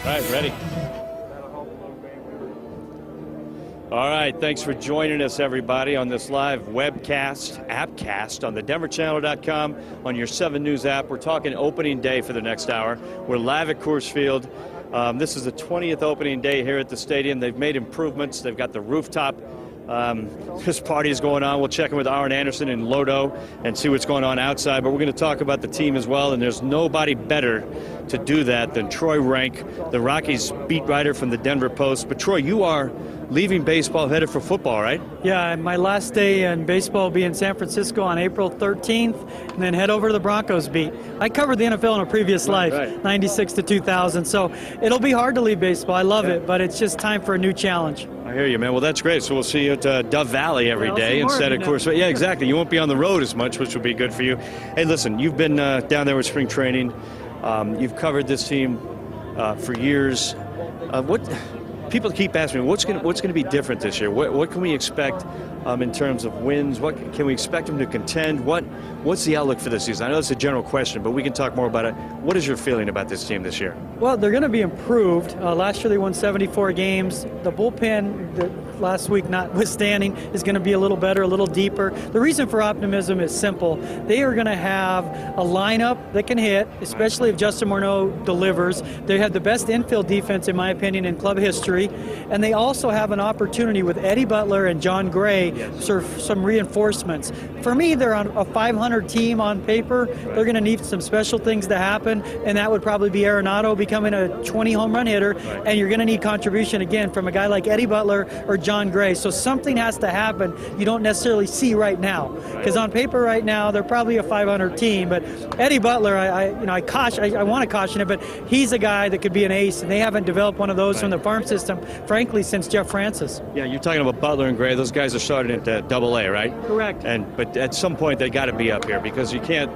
All right, ready. All right, thanks for joining us, everybody, on this live webcast, appcast, on the denverchannel.com, on your 7 News app. We're talking opening day for the next hour. We're live at Coors Field. This is the 20th opening day here at the stadium. They've made improvements. They've got the rooftop. This party is going on. We'll check in with Aaron Anderson in Lodo and see what's going on outside. But we're going to talk about the team as well, and there's nobody better to do that than Troy Renck, the Rockies beat writer from the Denver Post. But Troy, you are leaving baseball, headed for football, right? Yeah, my last day in baseball will be in San Francisco on April 13th, and then head over to the Broncos beat. I covered the NFL in a previous life, 96 to 2000, so it'll be hard to leave baseball. I love it, but it's just time for a new challenge. I hear you, man. Well, that's great. So we'll see you at Dove Valley every day instead of Coors Field. Yeah, exactly. You won't be on the road as much, which will be good for you. Hey, listen, you've been down there with spring training. You've covered this team for years. People keep asking me, what's going to be different this year? What can we expect in terms of wins? What can we expect them to contend? What's the outlook for this season? I know it's a general question, but we can talk more about it. What is your feeling about this team this year? Well, they're going to be improved. Last year they won 74 games. The bullpen, last week notwithstanding, is going to be a little better, a little deeper. The reason for optimism is simple. They are going to have a lineup that can hit, especially if Justin Morneau delivers. They have the best infield defense, in my opinion, in club history. And they also have an opportunity with Eddie Butler and John Gray for some reinforcements. For me, they're on a 500 team on paper. They're going to need some special things to happen, and that would probably be Arenado becoming a 20 home run hitter, and you're going to need contribution again from a guy like Eddie Butler or John Gray. So something has to happen you don't necessarily see right now, because on paper right now they're probably a 500 team. But Eddie Butler, I want to caution it, but he's a guy that could be an ace, and they haven't developed one of those from the farm system, frankly, since Jeff Francis. Yeah, you're talking about Butler and Gray. Those guys are starting at AA, right? Correct. But at some point they got to be up here, because you can't.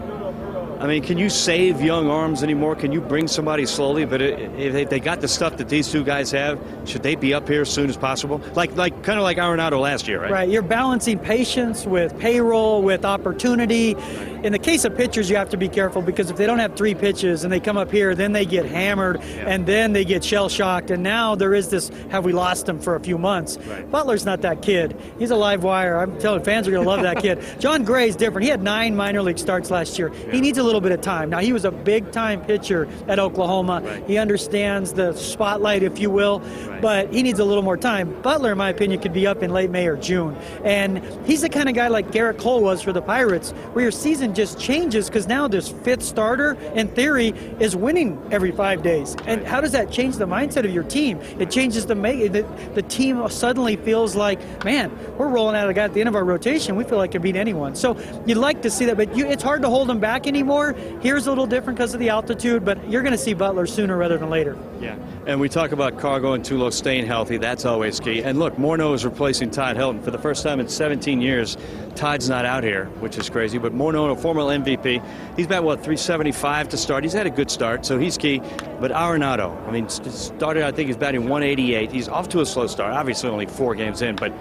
I mean, can you save young arms anymore? Can you bring somebody slowly? But if they got the stuff that these two guys have, should they be up here as soon as possible? Like kind of like Arenado last year, right? Right. You're balancing patience with payroll, with opportunity. In the case of pitchers, you have to be careful, because if they don't have 3 pitches and they come up here, then they get hammered, and then they get shell-shocked. And now there is this, have we lost him for a few months? Right. Butler's not that kid. He's a live wire. I'm telling fans are going to love that kid. John Gray's different. He had 9 minor league starts last year. He needs a little bit of time. Now, he was a big-time pitcher at Oklahoma. He understands the spotlight, if you will, but he needs a little more time. Butler, in my opinion, could be up in late May or June. And he's the kind of guy like Garrett Cole was for the Pirates, where your season just changes, because now this 5th starter, in theory, is winning every 5 days. And how does that change the mindset of your team? It changes the team suddenly feels like, man, we're rolling out a guy at the end of our rotation. We feel like can beat anyone. So you'd like to see that, but it's hard to hold them back anymore. Here's a little different because of the altitude, but you're going to see Butler sooner rather than later. Yeah, and we talk about Cargo and Tulo staying healthy. That's always key. And look, Morneau is replacing Todd Helton for the first time in 17 years. Todd's not out here, which is crazy, but Morneau, a former MVP, he's about, 375 to start. He's had a good start, so he's key. But Arenado, I mean, started, I think he's batting 188. He's off to a slow start, obviously only 4 games in, but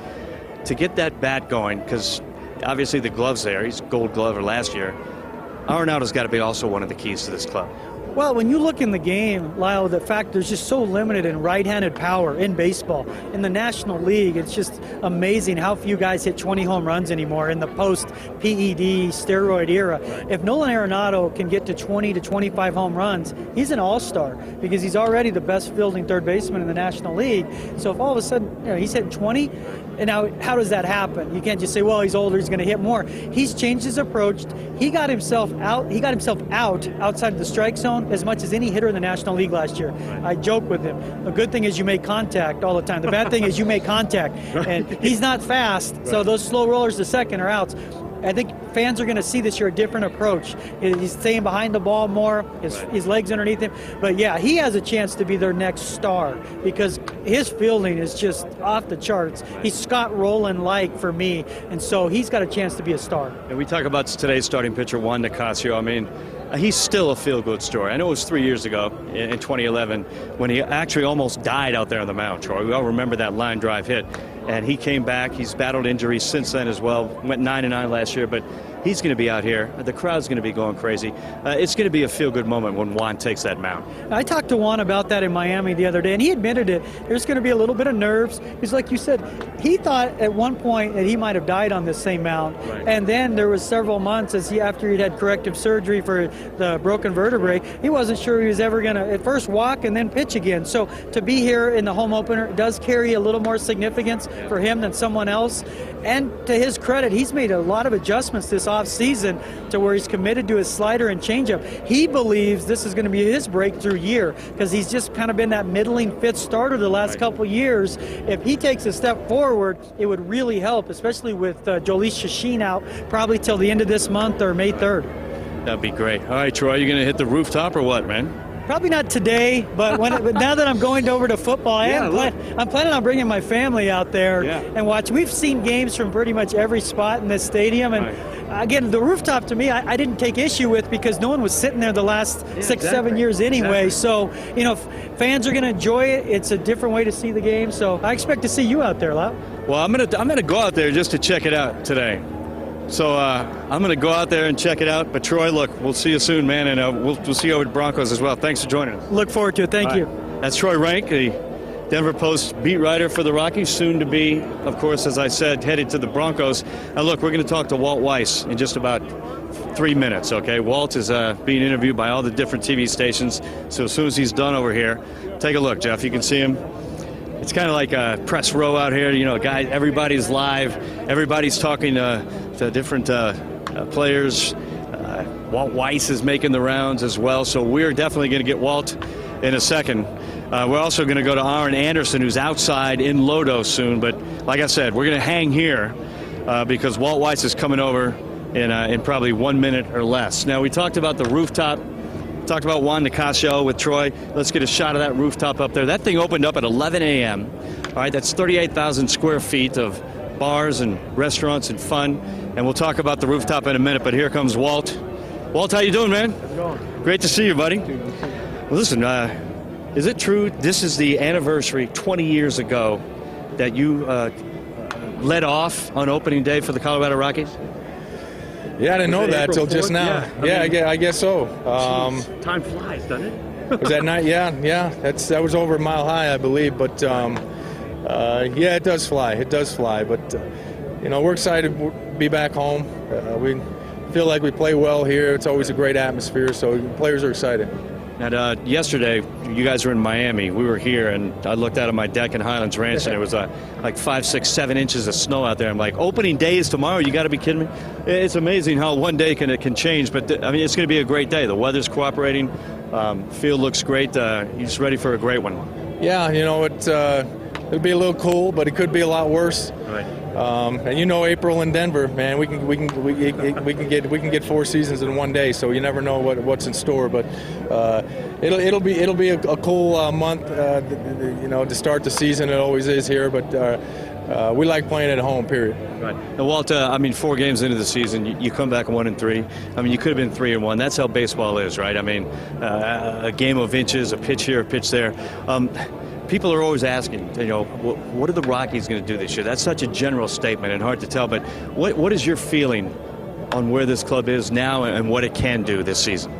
to get that bat going, because obviously the glove's there. He's Gold Glover last year. Arenado's got to be also one of the keys to this club. Well, when you look in the game, Lyle, the fact there's just so limited in right-handed power in baseball. In the National League, it's just amazing how few guys hit 20 home runs anymore in the post-PED steroid era. If Nolan Arenado can get to 20 to 25 home runs, he's an all-star, because he's already the best fielding third baseman in the National League. So if all of a sudden he's hitting 20, and now how does that happen? You can't just say, well, he's older, he's going to hit more. He's changed his approach. He got himself out. He got himself out outside of the strike zone as much as any hitter in the National League last year. I joke with him. The good thing is you make contact all the time. The bad thing is you make contact, and he's not fast, so those slow rollers to second are outs. I think fans are going to see this year a different approach. He's staying behind the ball more, his legs underneath him. But yeah, he has a chance to be their next star, because his fielding is just off the charts. He's Scott Rowland-like for me, and so he's got a chance to be a star. And we talk about today's starting pitcher, Juan Nicasio. I mean, he's still a feel-good story. I know it was 3 years ago in 2011 when he actually almost died out there on the mound, Troy. We all remember that line drive hit. And he came back. He's battled injuries since then as well. Went 9-9 last year, but He's going to be out here. The crowd's going to be going crazy. It's going to be a feel-good moment when Juan takes that mound. I talked to Juan about that in Miami the other day, and he admitted it. There's going to be a little bit of nerves. Because like you said, he thought at one point that he might have died on this same mound. Right. And then there was several months after he'd had corrective surgery for the broken vertebrae, he wasn't sure he was ever going to at first walk and then pitch again. So to be here in the home opener does carry a little more significance for him than someone else. And to his credit, he's made a lot of adjustments this offseason to where he's committed to his slider and changeup. He believes this is going to be his breakthrough year because he's just kind of been that middling fifth starter the last couple years. If he takes a step forward, it would really help, especially with Jhoulys Chachin out probably till the end of this month or May 3rd. That'd be great. All right, Troy, you going to hit the rooftop or what, man? Probably not today, but but now that I'm going over to football, I'm planning on bringing my family out there and watch. We've seen games from pretty much every spot in this stadium, and again, the rooftop to me, I didn't take issue with because no one was sitting there the last 7 years anyway. Exactly. So, fans are going to enjoy it. It's a different way to see the game. So I expect to see you out there, Lau. Well, I'm gonna go out there just to check it out today. So I'm going to go out there and check it out. But, Troy, look, we'll see you soon, man, and we'll see you over at Broncos as well. Thanks for joining us. Look forward to it. Thank you. That's Troy Renck, the Denver Post beat writer for the Rockies, soon to be, of course, as I said, headed to the Broncos. Now, look, we're going to talk to Walt Weiss in just about 3 minutes, okay? Walt is being interviewed by all the different TV stations. So as soon as he's done over here, take a look, Jeff. You can see him. It's kind of like a press row out here. Guys, everybody's live. Everybody's talking to different players. Walt Weiss is making the rounds as well. So we're definitely going to get Walt in a second. We're also going to go to Aaron Anderson, who's outside in Lodo soon. But like I said, we're going to hang here because Walt Weiss is coming over in probably 1 minute or less. Now, we talked about the rooftop. Talked about Juan Nicasio with Troy. Let's get a shot of that rooftop up there. That thing opened up at 11 a.m. All right, that's 38,000 square feet of bars and restaurants and fun. And we'll talk about the rooftop in a minute, but here comes Walt. Walt, how you doing, man? How's it going? Great to see you, buddy. Well, listen, is it true this is the anniversary 20 years ago that you led off on opening day for the Colorado Rockies? Yeah, I didn't know that till just now. Yeah, I guess so. Time flies, doesn't it? Was that night? Yeah. That was over Mile High, I believe. But yeah, it does fly. It does fly. But we're excited to be back home. We feel like we play well here. It's always a great atmosphere, so players are excited. Now, yesterday, you guys were in Miami. We were here, and I looked out on my deck in Highlands Ranch, and it was like 5, 6, 7 inches of snow out there. I'm like, opening day is tomorrow? You got to be kidding me. It's amazing how one day can change, but it's going to be a great day. The weather's cooperating. Field looks great. You're just ready for a great one. Yeah, it'll be a little cool, but it could be a lot worse. Right. And April in Denver, man, we can get 4 seasons in one day. So you never know what's in store. But it'll be a cool month, to start the season. It always is here, but we like playing at home. Period. Right. Now, Walt, 4 games into the season, you come back 1-3. You could have been 3-1. That's how baseball is, right? A game of inches, a pitch here, a pitch there. People are always asking, what are the Rockies going to do this year? That's such a general statement and hard to tell, but what is your feeling on where this club is now and what it can do this season?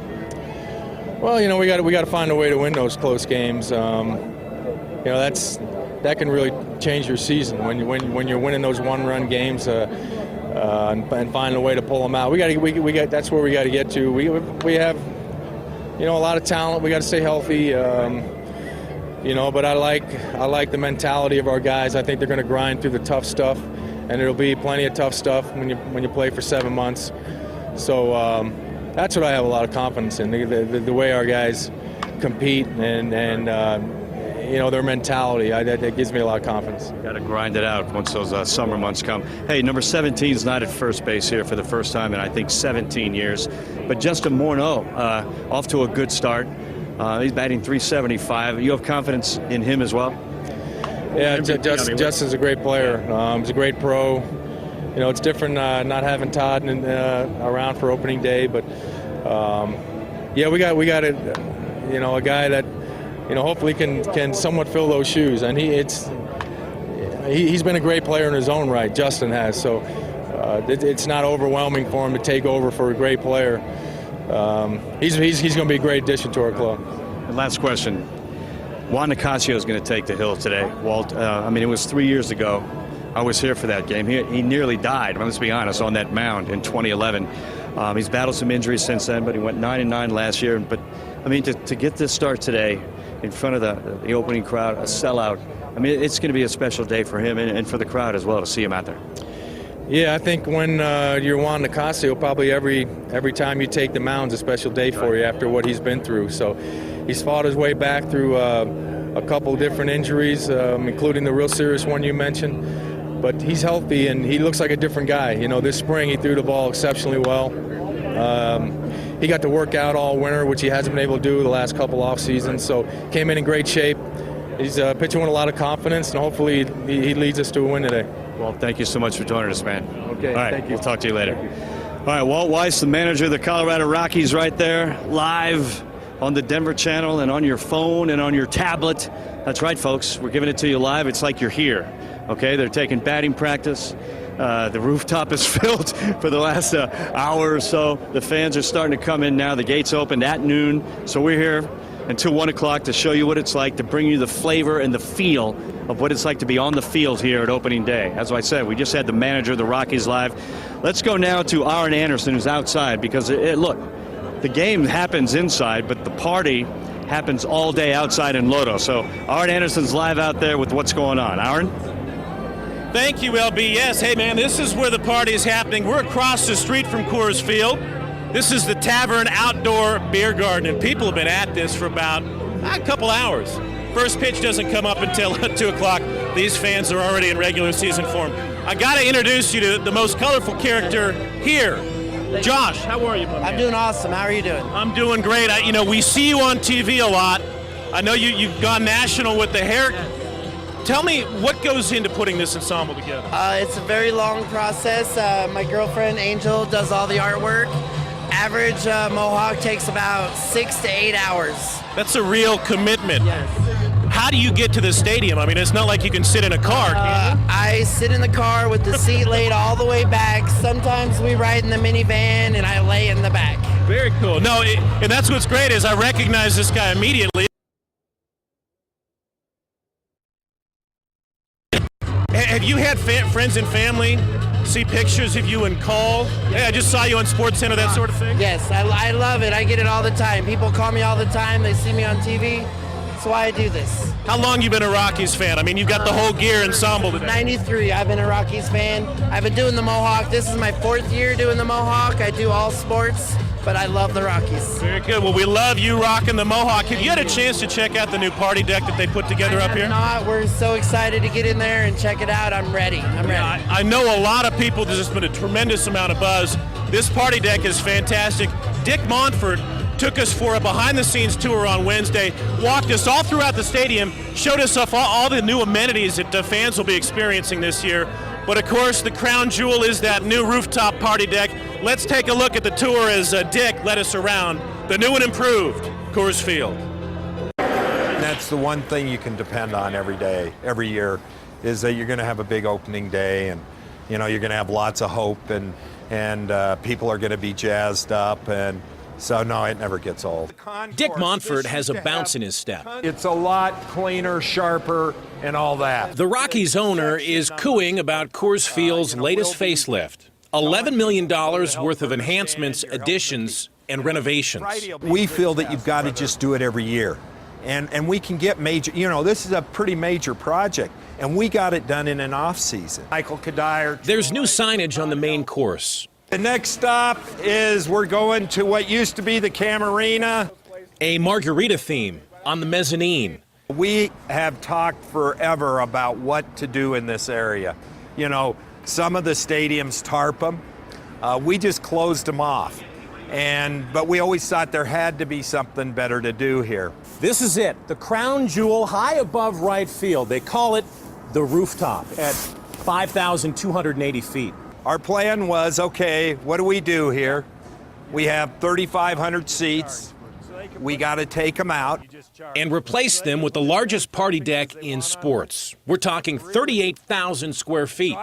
Well, we got to find a way to win those close games. That can really change your season when you're winning those one-run games and finding a way to pull them out. That's where we got to get to. We have a lot of talent. We got to stay healthy. But I like the mentality of our guys. I think they're going to grind through the tough stuff, and it'll be plenty of tough stuff when you play for 7 months. So that's what I have a lot of confidence in, the way our guys compete and their mentality. That gives me a lot of confidence. Got to grind it out once those summer months come. Hey, number 17 is not at first base here for the first time in, I think, 17 years. But Justin Morneau off to a good start. He's batting .375. You have confidence in him as well? Yeah, Justin's a great player. He's a great pro. It's different not having Todd around for opening day, but we got a guy that hopefully can somewhat fill those shoes. And he's been a great player in his own right. Justin has. So it's not overwhelming for him to take over for a great player. He's going to be a great addition to our club. And last question. Juan Nicasio is going to take the hill today. Walt, I mean, it was 3 years ago. I was here for that game. He nearly died, let's be honest, on that mound in 2011. He's battled some injuries since then, but he went 9-9 last year. But, I mean, to get this start today in front of the opening crowd, a sellout, I mean, it's going to be a special day for him and for the crowd as well to see him out there. Yeah, I think when you're Juan Nicasio, probably every time you take the mound's a special day for you after what he's been through. So he's fought his way back through a couple different injuries, including the real serious one you mentioned. But he's healthy, and he looks like a different guy. You know, this spring he threw the ball exceptionally well. He got to work out all winter, which he hasn't been able to do the last couple off seasons. So came in great shape. He's pitching with a lot of confidence, and hopefully he leads us to a win today. Well, thank you so much for joining us, man. Okay, all right, thank you. We'll talk to you later. All right, Walt Weiss, the manager of the Colorado Rockies, right there, live on the Denver channel and on your phone and on your tablet. That's right, folks. We're giving it to you live. It's like you're here. Okay, they're taking batting practice. The rooftop is filled for the last hour or so. The fans are starting to come in now. The gates opened at noon, so we're here until 1 o'clock to show you what it's like, to bring you the flavor and the feel of what it's like to be on the field here at opening day. As I said, we just had the manager of the Rockies live. Let's go now to Aaron Anderson, who's outside, because look, the game happens inside, but the party happens all day outside in Lodo. So Aaron Anderson's live out there with what's going on. Aaron? Thank you, LB. Yes, hey man, this is where the party is happening. We're across the street from Coors Field. This is the Tavern Outdoor Beer Garden, and people have been at this for about a couple hours. First pitch doesn't come up until 2 o'clock. These fans are already in regular season form. I got to introduce you to the most colorful character here. Josh, how are you, my man? I'm doing awesome. How are you doing? I'm doing great. We see you on TV a lot. I know you've gone national with the hair. Tell me what goes into putting this ensemble together. It's a very long process. My girlfriend, Angel, does all the artwork. Average mohawk takes about 6 to 8 hours. That's a real commitment. Yes. How do you get to the stadium? I mean, it's not like you can sit in a car, can you? I sit in the car with the seat laid all the way back. Sometimes we ride in the minivan, and I lay in the back. Very cool. No, and that's what's great is I recognize this guy immediately. Have you had friends and family see pictures of you and call? Hey, I just saw you on SportsCenter, that sort of thing? Yes, I love it. I get it all the time. People call me all the time. They see me on TV. That's why I do this. How long you been a Rockies fan? I mean, you've got the whole gear ensemble today. 93. I've been a Rockies fan. I've been doing the Mohawk. This is my 4th year doing the Mohawk. I do all sports, but I love the Rockies. Very good. Well, we love you rocking the Mohawk. Have you had a chance to check out the new party deck that they put together up here? Not. We're so excited to get in there and check it out. I'm ready. I'm ready. I know a lot of people, there's just been a tremendous amount of buzz. This party deck is fantastic. Dick Monfort took us for a behind-the-scenes tour on Wednesday, walked us all throughout the stadium, showed us off all the new amenities that the fans will be experiencing this year. But of course, the crown jewel is that new rooftop party deck. Let's take a look at the tour as Dick led us around the new and improved Coors Field. That's the one thing you can depend on every day, every year, is that you're going to have a big opening day, and you're going to have lots of hope, and people are going to be jazzed up, and so no, it never gets old. Dick Monfort has a bounce in his step. It's a lot cleaner, sharper, and all that. The Rockies owner is cooing about Coors Field's latest facelift. $11 million worth of enhancements, additions, and renovations. We feel that you've got to just do it every year. And we can get major, this is a pretty major project, and we got it done in an off-season. Michael Kadire. There's new signage on the main course. The next stop is we're going to what used to be the Camarina. A margarita theme on the mezzanine. We have talked forever about what to do in this area. Some of the stadiums tarp them. We just closed them off. But we always thought there had to be something better to do here. This is it, the crown jewel high above right field. They call it the rooftop at 5,280 feet. Our plan was, okay, what do we do here? We have 3,500 seats. We got to take them out. And replace them with the largest party deck in sports. We're talking 38,000 square feet.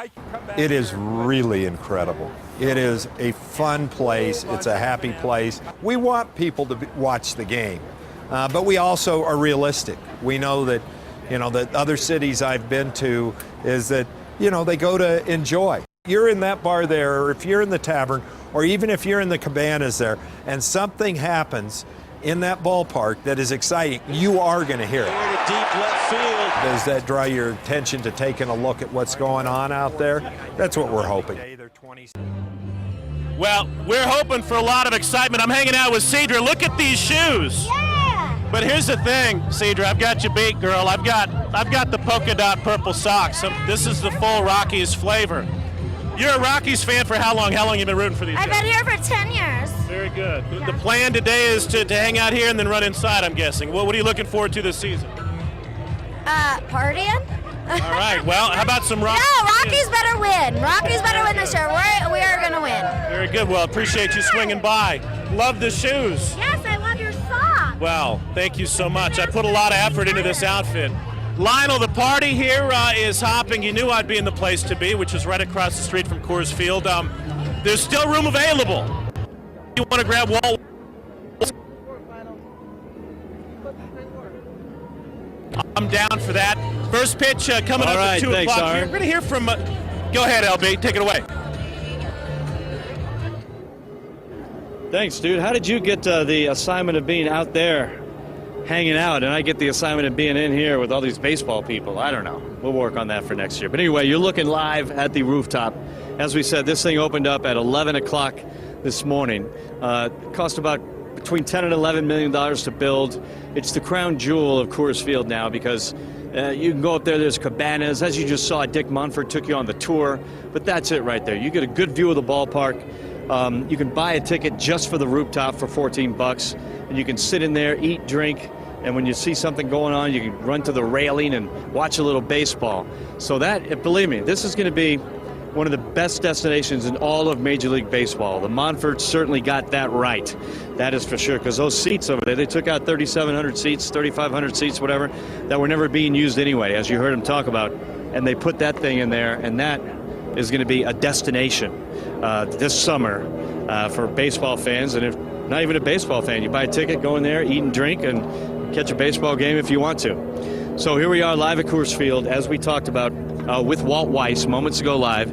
It is really incredible. It is a fun place. It's a happy place. We want people to watch the game, but we also are realistic. We know that, that other cities I've been to is that, they go to enjoy. You're in that bar there, or if you're in the tavern, or even if you're in the cabanas there, and something happens in that ballpark that is exciting, you are going to hear it. Deep left field. Does that draw your attention to taking a look at what's going on out there? That's what we're hoping. Well, we're hoping for a lot of excitement. I'm hanging out with Cedra. Look at these shoes. Yeah. But here's the thing, Cedra, I've got you beat, girl. I've got the polka dot purple socks. So this is the full Rockies flavor. You're a Rockies fan for how long? How long have you been rooting for these I've guys? been here for 10 years. Very good. Yeah. The plan today is to hang out here and then run inside, I'm guessing. What are you looking forward to this season? Partying? All right. Well, how about some Rockies? No, Rockies better win. Rockies better win this year. We are going to win. Very good. Well, appreciate you swinging by. Love the shoes. Yes, I love your socks. Well, thank you so much. I put a lot of effort into this outfit. Lionel, the party here is hopping. You knew I'd be in the place to be, which is right across the street from Coors Field. There's still room available. You want to grab Walt? I'm down for that. First pitch coming up at 2 o'clock. Aaron. We're going to hear from... go ahead, LB. Take it away. Thanks, dude. How did you get the assignment of being out there hanging out, and I get the assignment of being in here with all these baseball people? I don't know. We'll work on that for next year. But anyway, you're looking live at the rooftop. As we said, this thing opened up at 11 o'clock this morning. It cost about between $10 and $11 million to build. It's the crown jewel of Coors Field now because you can go up there, there's cabanas. As you just saw, Dick Monfort took you on the tour, but that's it right there. You get a good view of the ballpark. You can buy a ticket just for the rooftop for $14, and you can sit in there, eat, drink, and when you see something going on, you can run to the railing and watch a little baseball. So that, believe me, this is going to be one of the best destinations in all of Major League Baseball. The Monforts certainly got that right. That is for sure, because those seats over there, they took out 3,700 seats, 3,500 seats, whatever, that were never being used anyway, as you heard them talk about. And they put that thing in there, and that is going to be a destination this summer for baseball fans. And if not even a baseball fan, you buy a ticket, go in there, eat and drink, and catch a baseball game if you want to. So here we are live at Coors Field, as we talked about with Walt Weiss moments ago live.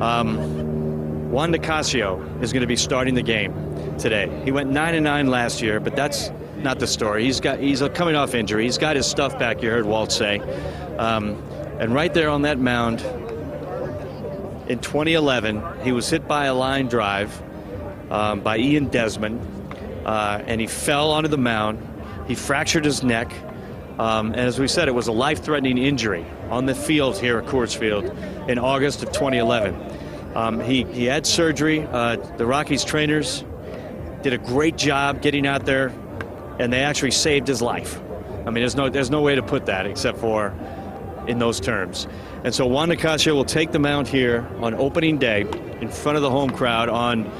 Juan Nicasio is going to be starting the game today. He went 9-9 last year, but that's not the story. He's coming off injury. He's got his stuff back, you heard Walt say. And right there on that mound in 2011, he was hit by a line drive by Ian Desmond, and he fell onto the mound. He fractured his neck. And as we said, it was a life-threatening injury on the field here at Coors Field in August of 2011. He had surgery. The Rockies trainers did a great job getting out there, and they actually saved his life. I mean, there's no way to put that except for in those terms. And so Juan Nicasio will take the mound here on opening day in front of the home crowd on,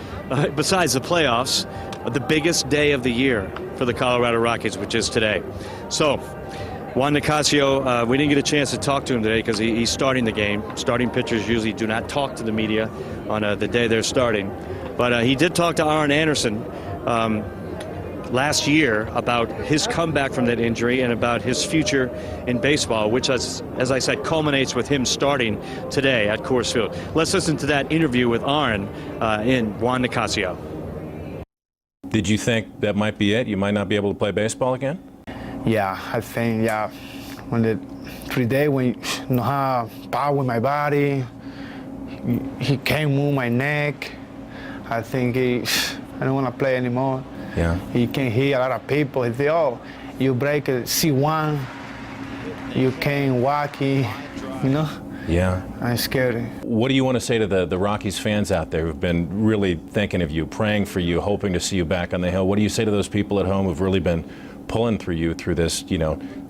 besides the playoffs, the biggest day of the year for the Colorado Rockies, which is today. So Juan Nicasio, we didn't get a chance to talk to him today because he's starting the game. Starting pitchers usually do not talk to the media on the day they're starting. But he did talk to Aaron Anderson last year about his comeback from that injury and about his future in baseball, which, as I said, culminates with him starting today at Coors Field. Let's listen to that interview with Aaron in Juan Nicasio. Did you think that might be it? You might not be able to play baseball again? Yeah, I think, when the 3 days when you know how power with my body, he can't move my neck. I think I don't want to play anymore. Yeah. You can hear a lot of people. They say, oh, you break a C1, you can't walk, you know? Yeah. I'm scared. What do you want to say to the Rockies fans out there who've been really thinking of you, praying for you, hoping to see you back on the hill? What do you say to those people at home who've really been pulling through you through this,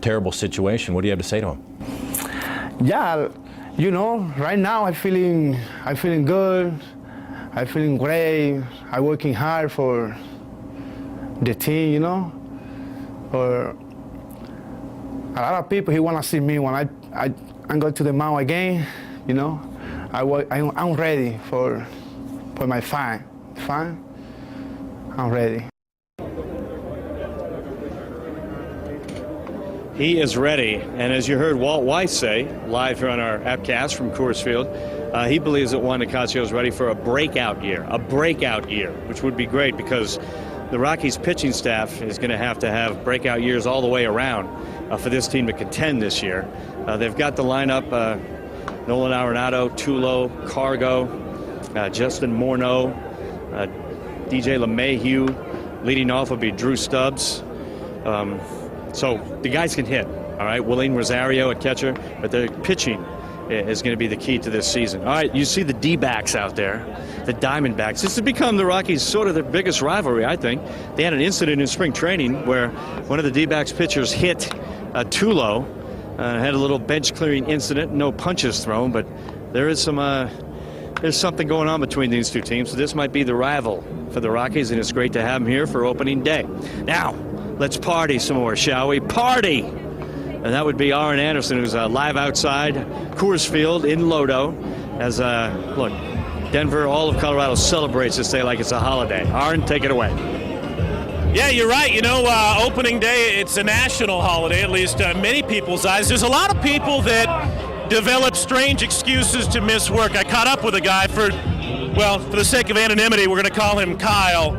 terrible situation? What do you have to say to them? Yeah, right now I'm feeling good. I'm feeling great. I'm working hard for the team, or a lot of people, he want to see me when I go to the mound again, you know. I'm ready for my fan. I'm ready. He is ready, and as you heard Walt Weiss say, live here on our appcast from Coors Field, he believes that Juan Nicasio is ready for a breakout year, which would be great because the Rockies pitching staff is going to have breakout years all the way around for this team to contend this year. They've got the lineup, Nolan Arenado, Tulo, Cargo, Justin Morneau, DJ LeMahieu. Leading off will be Drew Stubbs. So the guys can hit, all right? Willing Rosario at catcher, but their pitching is going to be the key to this season. All right, you see the D-backs out there, the Diamondbacks. This has become the Rockies' sort of their biggest rivalry, I think. They had an incident in spring training where one of the D-backs pitchers hit Tulo, had a little bench-clearing incident, no punches thrown, but there is there's something going on between these two teams, so this might be the rival for the Rockies, and it's great to have them here for opening day. Now, let's party some more, shall we? Party! And that would be Aaron Anderson, who's live outside Coors Field in Lodo. As, look, Denver, all of Colorado celebrates this day like it's a holiday. Aaron, take it away. Yeah, you're right. You know, opening day, it's a national holiday, at least many people's eyes. There's a lot of people that develop strange excuses to miss work. I caught up with a guy for the sake of anonymity, we're going to call him Kyle.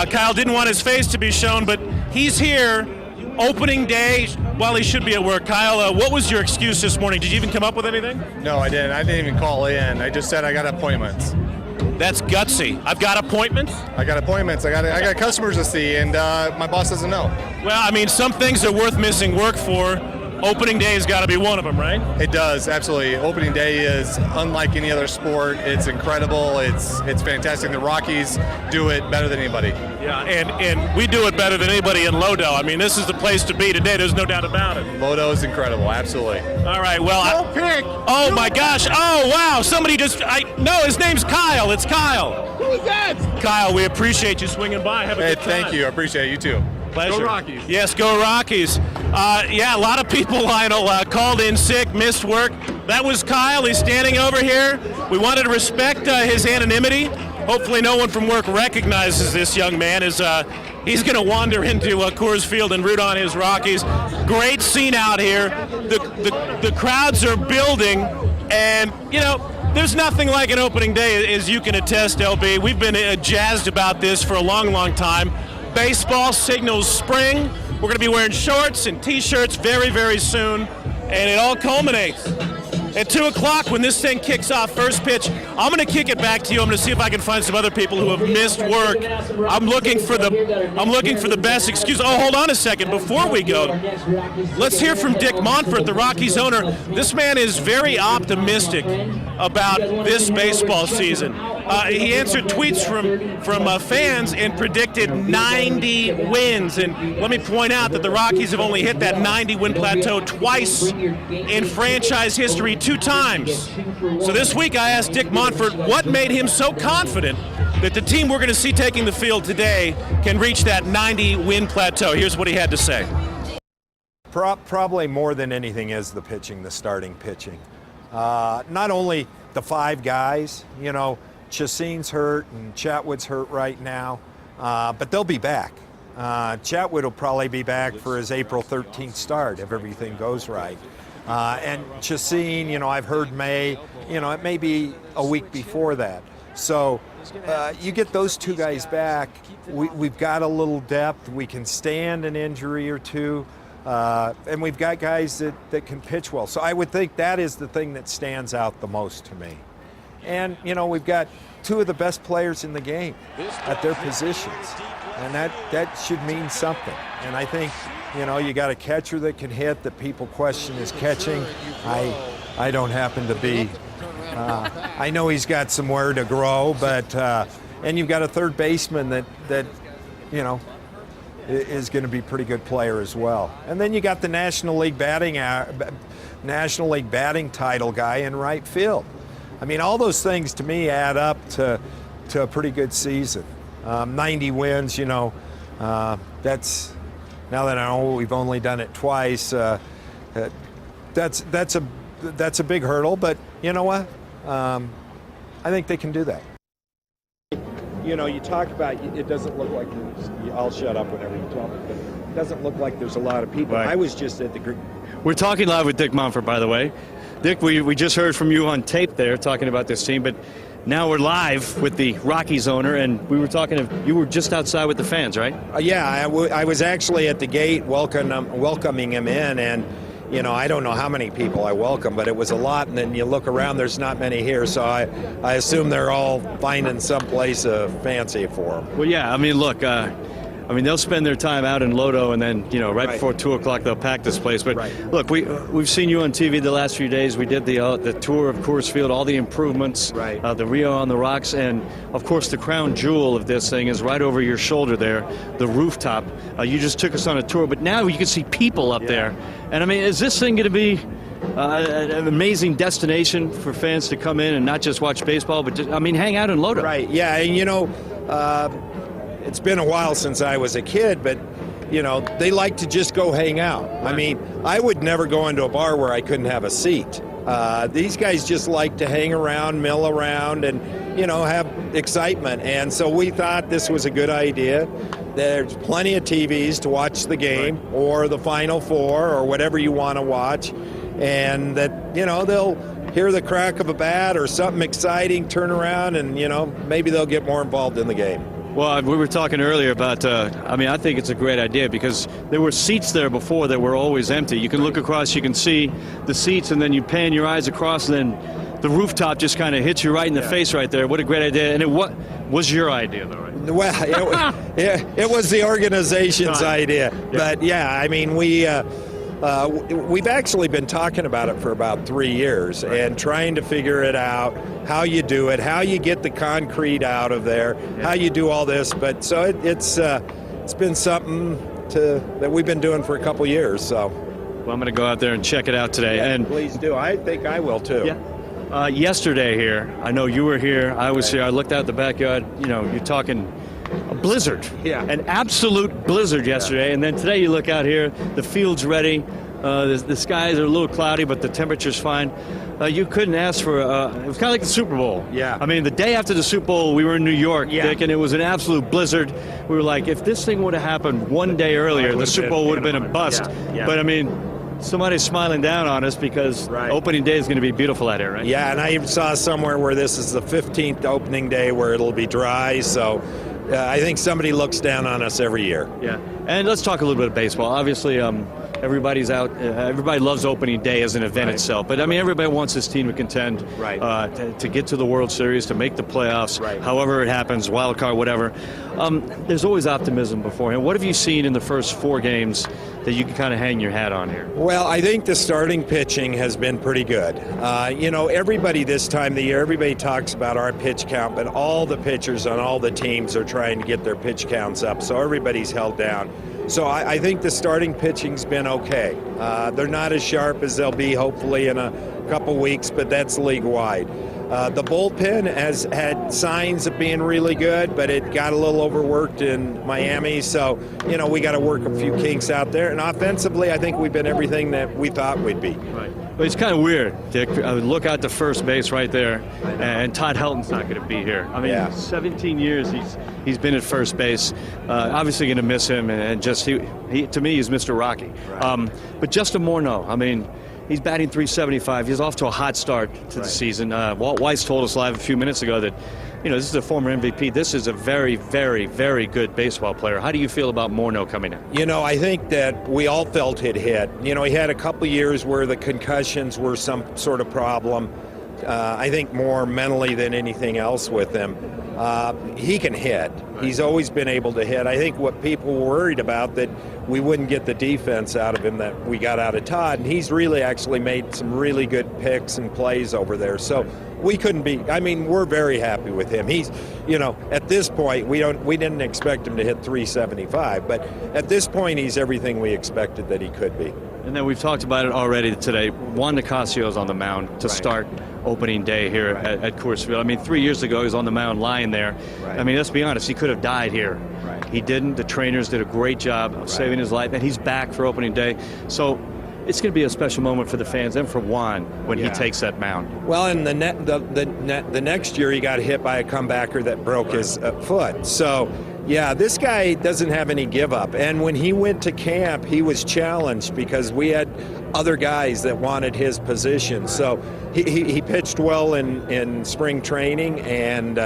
Kyle didn't want his face to be shown, but he's here opening day while he should be at work. Kyle, what was your excuse this morning? Did you even come up with anything? No, I didn't. I didn't even call in. I just said I got appointments. That's gutsy. I've got appointments? I got appointments. I got customers to see, and my boss doesn't know. Well, I mean, some things are worth missing work for. Opening day has got to be one of them, right? It does, absolutely. Opening day is unlike any other sport. It's incredible. It's fantastic. The Rockies do it better than anybody. Yeah, and we do it better than anybody in Lodo. I mean, this is the place to be today. There's no doubt about it. Lodo is incredible, absolutely. All right, well, oh my gosh! Oh wow! Somebody no, his name's Kyle. It's Kyle. Who's that? Kyle, we appreciate you swinging by. Have a good time. Thank you. I appreciate it. You too. Pleasure. Go Rockies. Yes, go Rockies. Yeah, a lot of people, Lionel, called in sick, missed work. That was Kyle. He's standing over here. We wanted to respect his anonymity. Hopefully no one from work recognizes this young man as he's going to wander into Coors Field and root on his Rockies. Great scene out here. The crowds are building, and, you know, there's nothing like an opening day, as you can attest, LB. We've been jazzed about this for a long, long time. Baseball signals spring. We're going to be wearing shorts and T-shirts very, very soon, and it all culminates at 2 o'clock when this thing kicks off. First pitch. I'm going to kick it back to you. I'm going to see if I can find some other people who have missed work. I'm looking for the best excuse. Oh, hold on a second. Before we go, let's hear from Dick Monfort, the Rockies owner. This man is very optimistic about this baseball season. He answered tweets from fans and predicted 90 wins. And let me point out that the Rockies have only hit that 90-win plateau twice in franchise history, 2 times. So this week I asked Dick Monfort what made him so confident that the team we're going to see taking the field today can reach that 90-win plateau. Here's what he had to say. Probably more than anything is the pitching, the starting pitching. Not only the 5 guys, you know, Chassine's hurt and Chatwood's hurt right now, but they'll be back. Chatwood will probably be back for his April 13th start if everything goes right. And Chassine, you know, I've heard May, you know, it may be a week before that. So you get those 2 guys back, we've got a little depth, we can stand an injury or 2, and we've got guys that can pitch well. So I would think that is the thing that stands out the most to me. And, you know, we've got 2 of the best players in the game at their positions, and that should mean something. And I think, you know, you got a catcher that can hit that people question his catching. I don't happen to be. I know he's got somewhere to grow, but and you've got a third baseman that you know is going to be a pretty good player as well. And then you got the National League batting title guy in right field. I mean, all those things to me add up to a pretty good season. 90 wins, you know, that's now that I know we've only done it twice, that's a big hurdle. But you know what? I think they can do that. You know, you talk about it doesn't look like I'll shut up whenever you talk, but it doesn't look like there's a lot of people. Right. I was just at the. We're talking live with Dick Monfort, by the way. Dick, we just heard from you on tape there talking about this team, but now we're live with the Rockies owner, and we were you were just outside with the fans, right? Yeah, I was actually at the gate welcoming him in, and you know, I don't know how many people I welcome, but it was a lot, and then you look around, there's not many here, so I assume they're all finding some place fancy for them. Well, yeah, I mean, look, they'll spend their time out in Lodo, and then, you know, right before 2 o'clock they'll pack this place. But look, we've seen you on TV the last few days. We did the tour of Coors Field, all the improvements, the Rio on the rocks, and of course the crown jewel of this thing is right over your shoulder there, the rooftop. You just took us on a tour, but now you can see people up there. And I mean, is this thing going to be an amazing destination for fans to come in and not just watch baseball, but just, hang out in Lodo? Right. Yeah, and you know. It's been a while since I was a kid, but, you know, they like to just go hang out. I mean, I would never go into a bar where I couldn't have a seat. These guys just like to hang around, mill around, and, you know, have excitement. And so we thought this was a good idea. There's plenty of TVs to watch the game or the Final Four or whatever you want to watch. And that, you know, they'll hear the crack of a bat or something exciting, turn around, and, you know, maybe they'll get more involved in the game. Well, we were talking earlier about, I think it's a great idea because there were seats there before that were always empty. You can look across, you can see the seats, and then you pan your eyes across, and then the rooftop just kind of hits you right in the face right there. What a great idea. And what was your idea, though, right? Well, it was the organization's idea. But, yeah, I mean, we've actually been talking about it for about 3 years and trying to figure it out, how you do it, how you get the concrete out of there, how you do all this. But so it's been something that we've been doing for a couple years. So, well, I'm going to go out there and check it out today. Yeah, and please do. I think I will too. Yeah. Yesterday here, I know you were here. I was here. I looked out the backyard. You know, you're talking a blizzard. Yeah. An absolute blizzard yesterday. And then today you look out here, the field's ready. The skies are a little cloudy, but the temperature's fine. You couldn't ask for, it was kind of like the Super Bowl. Yeah. I mean, the day after the Super Bowl, we were in New York, Dick, and it was an absolute blizzard. We were like, if this thing would have happened one day earlier, the Super Bowl would have been a bust. Yeah. But, I mean, somebody's smiling down on us because opening day is going to be beautiful out here, right? Yeah, and I saw somewhere where this is the 15th opening day where it'll be dry, so I think somebody looks down on us every year. Yeah, and let's talk a little bit of baseball. Obviously, everybody's out. Everybody loves opening day as an event itself. But, I mean, everybody wants this team to contend, to get to the World Series, to make the playoffs, however it happens, wild card, whatever. There's always optimism beforehand. What have you seen in the first 4 games that you can kind of hang your hat on here? Well, I think the starting pitching has been pretty good. You know, everybody this time of the year, everybody talks about our pitch count, but all the pitchers on all the teams are trying to get their pitch counts up, so everybody's held down. So I think the starting pitching's been okay. They're not as sharp as they'll be hopefully in a couple weeks, but that's league-wide. The bullpen has had signs of being really good, but it got a little overworked in Miami. So, you know, we got to work a few kinks out there. And offensively, I think we've been everything that we thought we'd be. Right. But it's kind of weird, Dick. Look out to first base right there, and Todd Helton's not going to be here. I mean, 17 years he's been at first base. Obviously going to miss him, and just he to me he's Mr. Rocky. Right. But Justin Morneau, I mean, he's batting .375. He's off to a hot start to the season. Walt Weiss told us live a few minutes ago that, you know, this is a former MVP. This is a very, very, very good baseball player. How do you feel about Morneau coming in? You know, I think that we all felt it hit. You know, he had a couple years where the concussions were some sort of problem. I think more mentally than anything else with him. He can hit. He's always been able to hit. I think what people were worried about, that we wouldn't get the defense out of him that we got out of Todd, and he's really actually made some really good picks and plays over there. So we couldn't be, I mean, we're very happy with him. He's, you know, at this point, we didn't expect him to hit .375, but at this point, he's everything we expected that he could be. And then we've talked about it already today. Juan Nicasio's on the mound to start opening day here at Coors Field. I mean, 3 years ago, he was on the mound lying there. I mean, let's be honest, he could have died here. He didn't. The trainers did a great job of saving his life, and he's back for opening day. So it's going to be a special moment for the fans and for Juan when he takes that mound. Well, and the next year he got hit by a comebacker that broke his foot. So, yeah, this guy doesn't have any give up. And when he went to camp, he was challenged because we had other guys that wanted his position. So he pitched well in spring training, and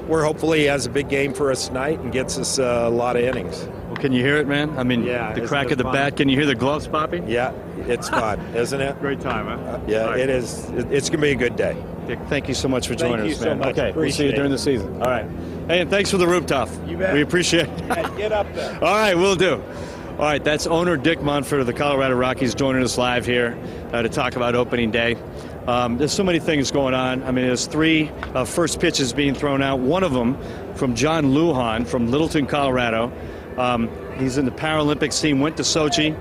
we're hopefully he has a big game for us tonight and gets us a lot of innings. Well, can you hear it, man? I mean, the crack of the bat. Can you hear the gloves popping? Yeah, it's fun, isn't it? Great time, huh? Yeah, right. It is. It's going to be a good day. Dick, thank you so much for joining us, man. Thank you so much. Okay, we'll see you during the season. All right. Hey, and thanks for the rooftop. You bet. We appreciate it. Get up there. All right, we'll do. All right, that's owner Dick Monfort of the Colorado Rockies joining us live here to talk about opening day. There's so many things going on. I mean, there's 3 first pitches being thrown out. One of them from John Lujan from Littleton, Colorado. He's in the Paralympics team, went to Sochi,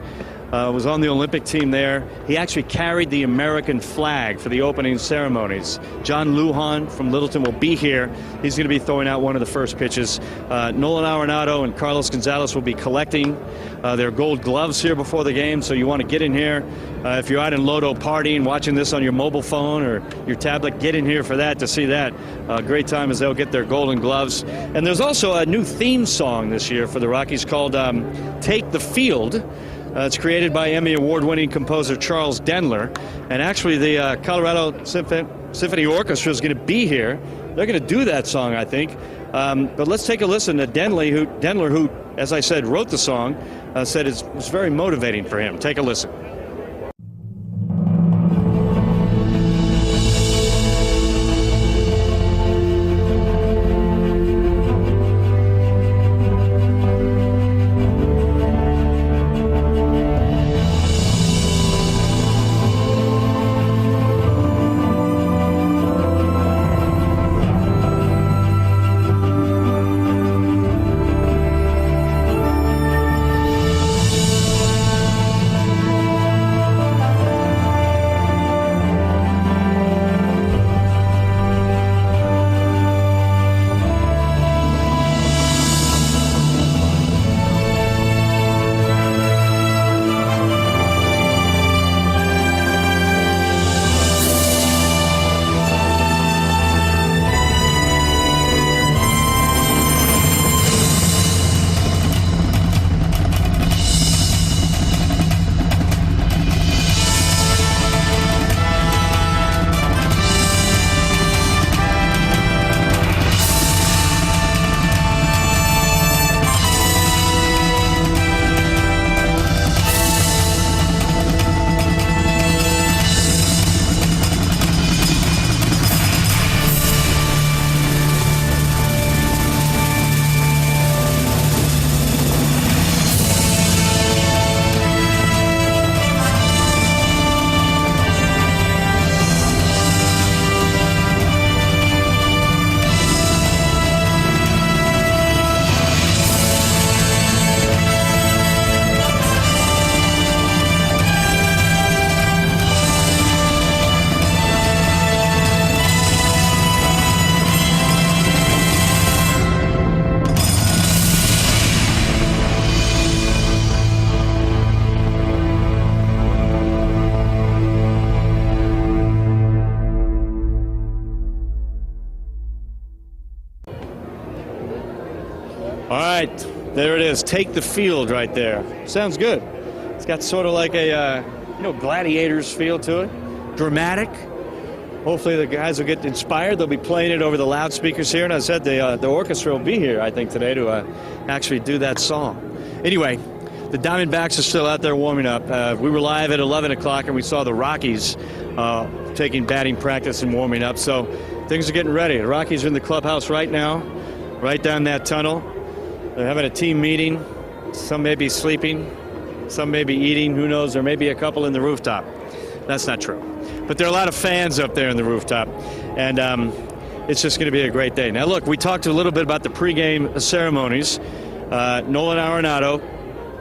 was on the Olympic team there. He actually carried the American flag for the opening ceremonies. John Lujan from Littleton will be here. He's going to be throwing out one of the first pitches. Nolan Arenado and Carlos Gonzalez will be collecting their gold gloves here before the game, so you want to get in here. If you're out in Lodo partying, watching this on your mobile phone or your tablet, get in here for that to see that. Great time as they'll get their golden gloves. And there's also a new theme song this year for the Rockies called Take the Field. It's created by Emmy Award-winning composer Charles Denler. And actually the Colorado Symphony Orchestra is going to be here. They're going to do that song, I think. But let's take a listen to Denler, who, as I said, wrote the song, said it was very motivating for him. Take a listen. All right, there it is. Take the Field right there. Sounds good. It's got sort of like a, Gladiators feel to it. Dramatic. Hopefully the guys will get inspired. They'll be playing it over the loudspeakers here. And I said the orchestra will be here, I think, today to actually do that song. Anyway, the Diamondbacks are still out there warming up. We were live at 11 o'clock, and we saw the Rockies taking batting practice and warming up. So things are getting ready. The Rockies are in the clubhouse right now, right down that tunnel. They're having a team meeting. Some may be sleeping. Some may be eating. Who knows? There may be a couple in the rooftop. That's not true. But there are a lot of fans up there in the rooftop. And it's just going to be a great day. Now, look, we talked a little bit about the pregame ceremonies. Nolan Arenado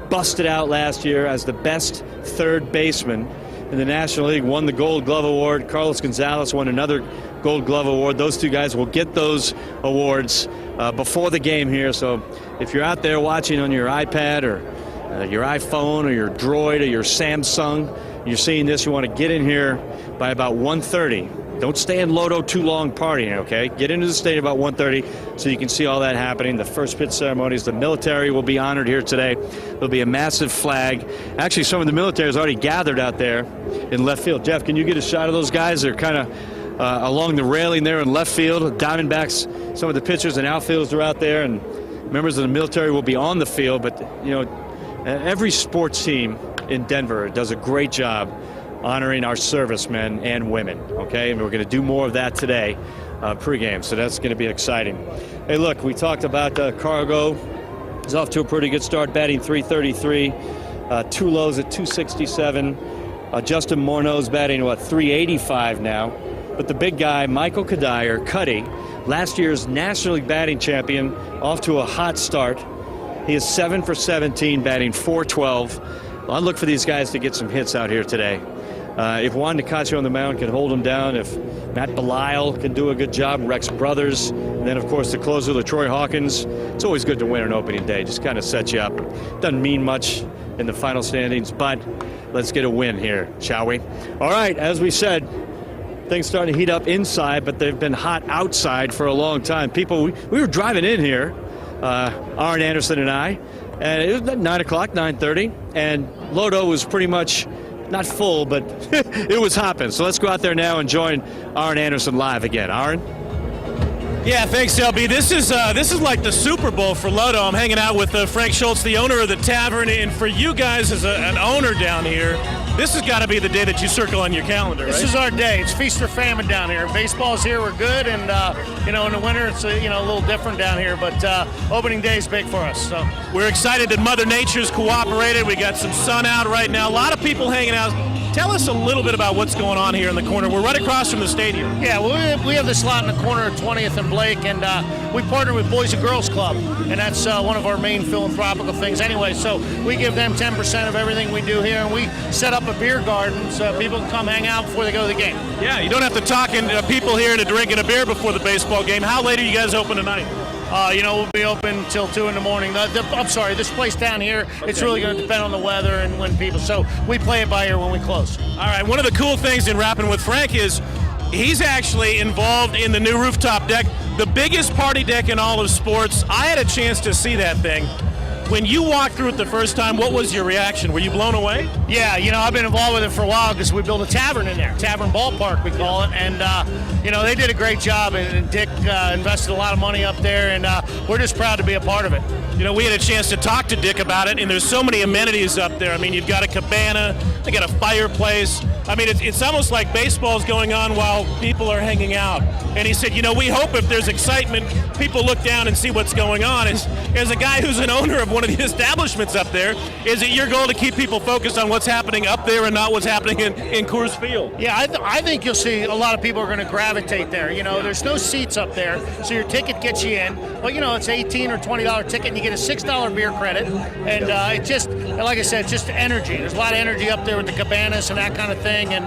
busted out last year as the best third baseman in the National League, won the Gold Glove Award. Carlos Gonzalez won another Gold Glove Award. Those two guys will get those awards before the game here. So if you're out there watching on your iPad or your iPhone or your Droid or your Samsung, you're seeing this, you want to get in here by about 1:30. Don't stay in Lodo too long partying, okay? Get into the stadium about 1:30 so you can see all that happening. The first pitch ceremonies, the military will be honored here today. There'll be a massive flag. Actually, some of the military has already gathered out there in left field. Jeff, can you get a shot of those guys? They're kind of along the railing there in left field. Diamondbacks, some of the pitchers and outfielders are out there, and members of the military will be on the field. But, you know, every sports team in Denver does a great job honoring our servicemen and women, okay? And we're going to do more of that today pregame, so that's going to be exciting. Hey, look, we talked about Cargo. He's off to a pretty good start, batting .333, 2 lows at .267. Justin Morneau's batting, 385 now. But the big guy, Michael Cuddy, last year's National League batting champion, off to a hot start. He is 7 for 17, batting .412. I'll look for these guys to get some hits out here today. If Juan Nicasio on the mound can hold him down, if Matt Belisle can do a good job, Rex Brothers, and then, of course, the closer, LaTroy Hawkins, it's always good to win an opening day. Just kind of sets you up. Doesn't mean much in the final standings, but let's get a win here, shall we? All right, as we said, things starting to heat up inside, but they've been hot outside for a long time. People, we were driving in here, Aaron Anderson and I, and it was 9 o'clock, 9:30, and Lodo was pretty much not full, but it was hopping. So let's go out there now and join Aaron Anderson live again. Aaron? Yeah, thanks, LB. This is like the Super Bowl for Lodo. I'm hanging out with Frank Schultz, the owner of the tavern, and for you guys as an owner down here, this has got to be the day that you circle on your calendar, right? This is our day. It's feast or famine down here. Baseball's here, we're good, and in the winter it's a little different down here. But opening day is big for us. So we're excited that Mother Nature's cooperated. We got some sun out right now. A lot of people hanging out. Tell us a little bit about what's going on here in the corner. We're right across from the stadium. Yeah, we have this lot in the corner of 20th and Blake, and we partner with Boys and Girls Club, and that's one of our main philanthropical things anyway. So we give them 10% of everything we do here, and we set up a beer garden so people can come hang out before they go to the game. Yeah, you don't have to talk people here into drinking a beer before the baseball game. How late are you guys open tonight? We'll be open till 2 in the morning. I'm sorry, this place down here, it's really going to depend on the weather and when people. So we play it by ear when we close. All right, one of the cool things in rapping with Frank is he's actually involved in the new rooftop deck, the biggest party deck in all of sports. I had a chance to see that thing. When you walked through it the first time, what was your reaction? Were you blown away? Yeah, I've been involved with it for a while because we built a tavern in there, Tavern Ballpark we call it, and they did a great job, and Dick invested a lot of money up there, and we're just proud to be a part of it. We had a chance to talk to Dick about it, and there's so many amenities up there. I mean, you've got a cabana, they got a fireplace. I mean, it's almost like baseball's going on while people are hanging out. And he said, we hope if there's excitement, people look down and see what's going on. As a guy who's an owner of one of the establishments up there, is it your goal to keep people focused on what's happening up there and not what's happening in Coors Field? Yeah, I think you'll see a lot of people are going to gravitate there. There's no seats up there, so your ticket gets you in. But, it's $18 or $20 ticket, and you get a $6 beer credit. And it just, like I said, just energy. There's a lot of energy up there with the cabanas and that kind of thing, and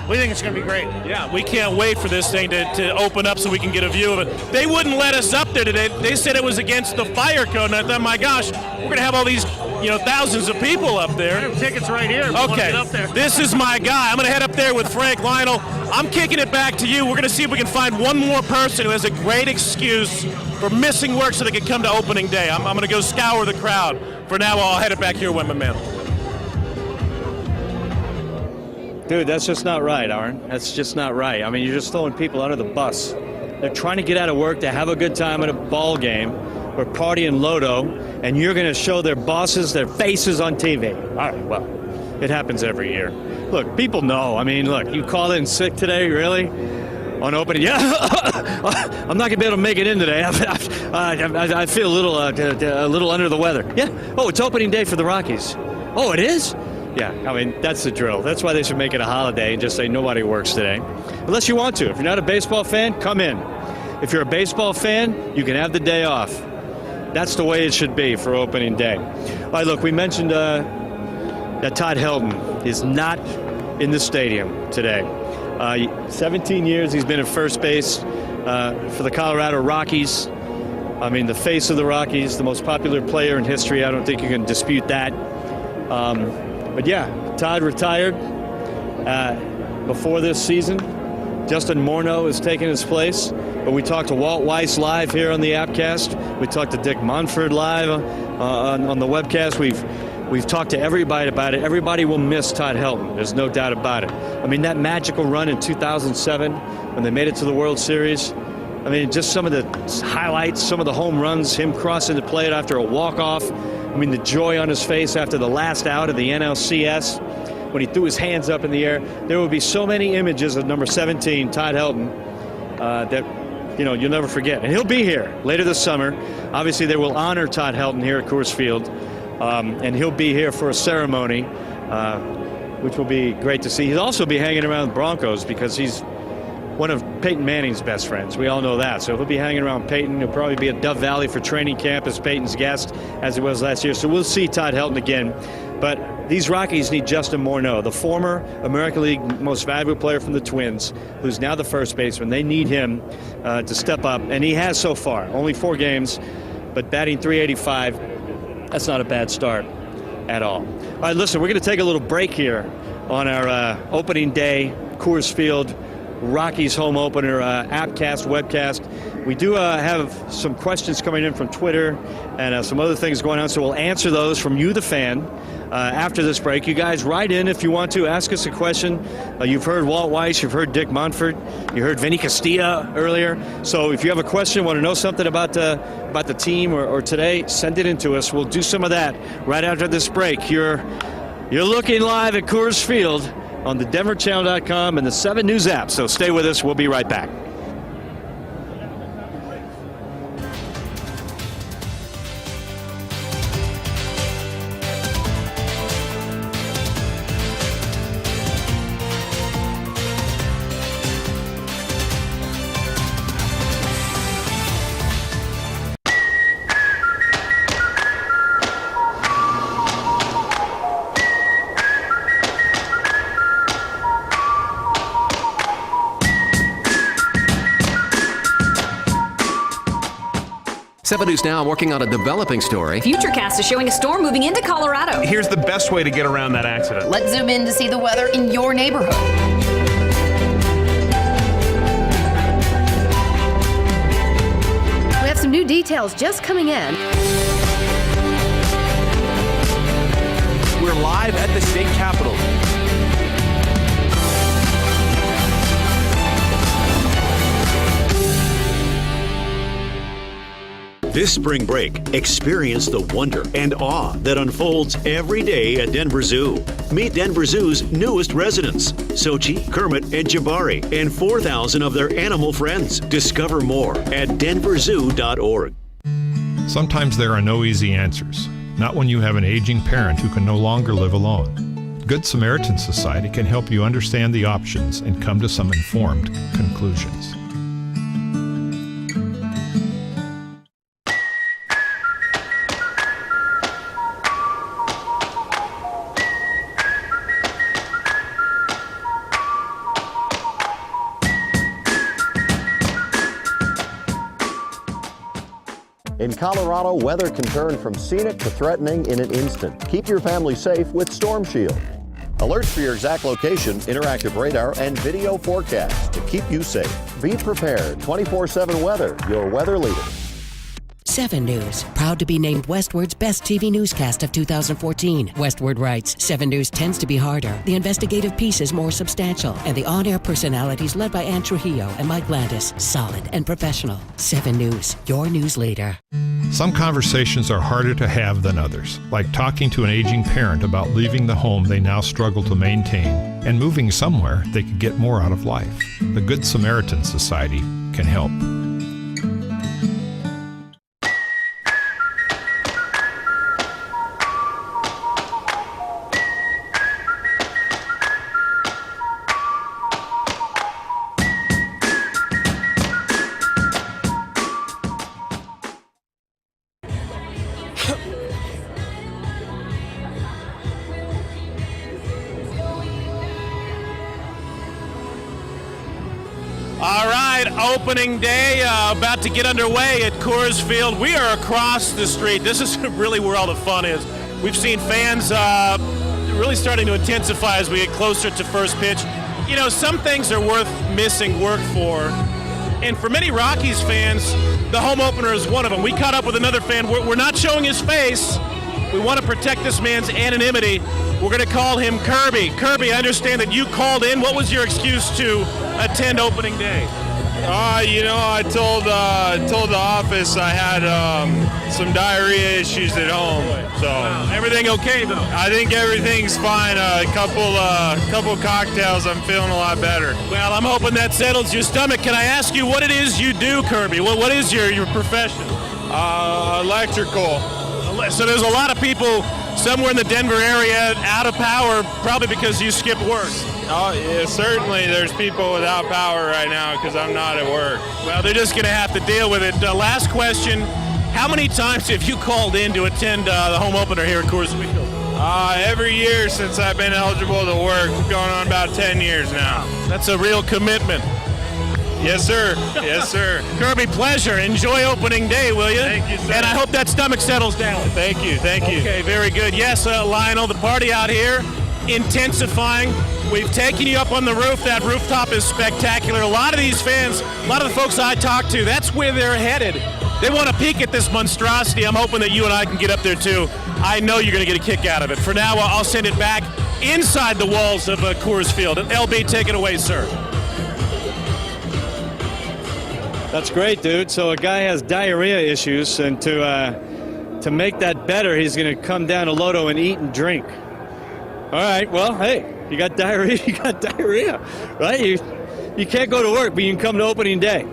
we think it's going to be great. Yeah, we can't wait for this thing to open up so we can get a view of it. They wouldn't let us up there today. They said it was against the fire code, and I thought, my gosh, we're going to have all these, thousands of people up there. I have tickets right here. Okay, up there. This is my guy. I'm going to head up there with Frank Lionel. I'm kicking it back to you. We're going to see if we can find one more person who has a great excuse for missing work so they can come to opening day. I'm going to go scour the crowd. For now, I'll head it back here, my man. Dude, that's just not right, Aaron. That's just not right. I mean, you're just throwing people under the bus. They're trying to get out of work to have a good time at a ball game or party in Lodo, and you're going to show their bosses their faces on TV. All right, well, it happens every year. Look, people know. I mean, look, you called in sick today, really? On opening? Yeah, I'm not going to be able to make it in today. I feel a little under the weather. Yeah. Oh, it's opening day for the Rockies. Oh, it is? Yeah, I mean, that's the drill. That's why they should make it a holiday and just say nobody works today. Unless you want to. If you're not a baseball fan, come in. If you're a baseball fan, you can have the day off. That's the way it should be for opening day. All right, look, we mentioned that Todd Helton is not in the stadium today. 17 years he's been at first base for the Colorado Rockies. I mean, the face of the Rockies, the most popular player in history. I don't think you can dispute that. But yeah, Todd retired before this season. Justin Morneau has taken his place. But we talked to Walt Weiss live here on the Appcast. We talked to Dick Monfort live on the webcast. We've talked to everybody about it. Everybody will miss Todd Helton. There's no doubt about it. I mean, that magical run in 2007 when they made it to the World Series. I mean, just some of the highlights, some of the home runs, him crossing the plate after a walk-off. I mean, the joy on his face after the last out of the NLCS when he threw his hands up in the air. There will be so many images of number 17, Todd Helton, that you'll never forget. And he'll be here later this summer. Obviously, they will honor Todd Helton here at Coors Field. And he'll be here for a ceremony, which will be great to see. He'll also be hanging around the Broncos because he's one of Peyton Manning's best friends. We all know that. So he'll be hanging around Peyton. He'll probably be at Dove Valley for training camp as Peyton's guest, as he was last year. So we'll see Todd Helton again. But these Rockies need Justin Morneau, the former American League most valuable player from the Twins, who's now the first baseman. They need him to step up, and he has so far. Only 4 games, but batting .385. That's not a bad start at all. All right, listen, we're going to take a little break here on our opening day Coors Field Rockies home opener appcast, webcast. We do have some questions coming in from Twitter and some other things going on, so we'll answer those from you, the fan, after this break. You guys write in if you want to. Ask us a question. You've heard Walt Weiss. You've heard Dick Monfort. You heard Vinny Castilla earlier. So if you have a question, want to know something about the team or today, send it in to us. We'll do some of that right after this break. You're looking live at Coors Field on the DenverChannel.com and the 7 News app. So stay with us. We'll be right back. Seven News Now working on a developing story. Futurecast is showing a storm moving into Colorado. Here's the best way to get around that accident. Let's zoom in to see the weather in your neighborhood. We have some new details just coming in. We're live at the state capitol. This spring break, experience the wonder and awe that unfolds every day at Denver Zoo. Meet Denver Zoo's newest residents, Sochi, Kermit, and Jabari, and 4,000 of their animal friends. Discover more at denverzoo.org. Sometimes there are no easy answers, not when you have an aging parent who can no longer live alone. Good Samaritan Society can help you understand the options and come to some informed conclusions. In Colorado, weather can turn from scenic to threatening in an instant. Keep your family safe with Storm Shield. Alerts for your exact location, interactive radar, and video forecasts to keep you safe. Be prepared. 24/7 weather, your weather leader. 7 News, proud to be named Westward's best TV newscast of 2014. Westward writes, 7 News tends to be harder. The investigative piece is more substantial, and the on-air personalities led by Ann Trujillo and Mike Landis, solid and professional. 7 News, your news leader. Some conversations are harder to have than others, like talking to an aging parent about leaving the home they now struggle to maintain and moving somewhere they could get more out of life. The Good Samaritan Society can help. All right, opening day about to get underway at Coors Field. We are across the street. This is really where all the fun is. We've seen fans really starting to intensify as we get closer to first pitch. You know, some things are worth missing work for. And for many Rockies fans, the home opener is one of them. We caught up with another fan. We're not showing his face. We want to protect this man's anonymity. We're going to call him Kirby. Kirby, I understand that you called in. What was your excuse to attend opening day? I told the office I had some diarrhea issues at home. So everything okay though? I think everything's fine. A couple cocktails, I'm feeling a lot better. Well, I'm hoping that settles your stomach. Can I ask you what it is you do, Kirby? What is your profession? Electrical. So there's a lot of people somewhere in the Denver area out of power, probably because you skipped work. Oh, yeah, certainly there's people without power right now because I'm not at work. Well, they're just going to have to deal with it. Last question, how many times have you called in to attend the home opener here at Coors Field? Every year since I've been eligible to work, going on about 10 years now. That's a real commitment. Yes, sir. Yes, sir. Kirby, pleasure. Enjoy opening day, will you? Thank you, sir. And I hope that stomach settles down. Thank you. Thank you. Okay, very good. Yes, Lionel, the party out here intensifying. We've taken you up on the roof. That rooftop is spectacular. A lot of these fans, a lot of the folks I talk to, that's where they're headed. They want to peek at this monstrosity. I'm hoping that you and I can get up there too. I know you're going to get a kick out of it. For now, I'll send it back inside the walls of Coors Field. LB, take it away, sir. That's great, dude. So a guy has diarrhea issues, and to make that better, he's going to come down to Lodo and eat and drink. All right, well, hey, you got diarrhea, you got diarrhea, right? You can't go to work, but you can come to opening day.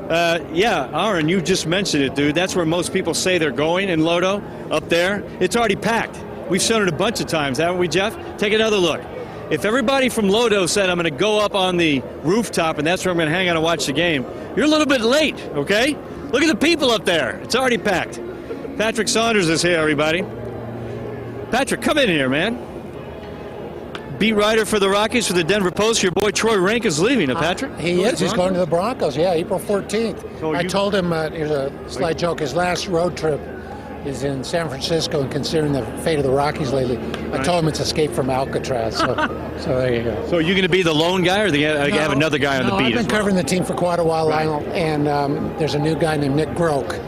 Yeah, Aaron, you just mentioned it, dude. That's where most people say they're going in Lodo, up there. It's already packed. We've shown it a bunch of times, haven't we, Jeff? Take another look. If everybody from Lodo said, I'm going to go up on the rooftop and that's where I'm going to hang out and watch the game, you're a little bit late, okay? Look at the people up there. It's already packed. Patrick Saunders is here, everybody. Patrick, come in here, man. Beat writer for the Rockies for the Denver Post. Your boy Troy Renck is leaving, Patrick? He is. He's going to the Broncos, yeah, April 14th. So I told him, here's a slight joke, his last road trip is in San Francisco, and considering the fate of the Rockies lately, I told him it's Escape from Alcatraz. So there you go. So are you going to be the lone guy, or do you have another guy on the beat? I've been covering the team for quite a while, Lionel, and there's a new guy named Nick Groke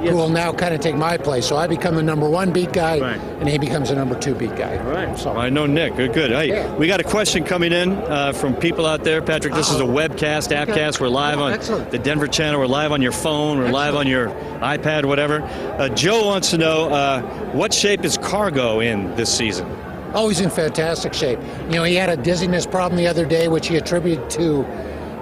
who will now kind of take my place. So I become the number one beat guy, and he becomes the number two beat guy. All right. So I know Nick. Good. Hey, we got a question coming in from people out there. Patrick, this is a webcast, appcast. We're live on the Denver channel. We're live on your phone. We're live on your iPad, whatever. Joe wants to know, what shape is Cargo in this season? Oh, he's in fantastic shape. You know, he had a dizziness problem the other day, which he attributed to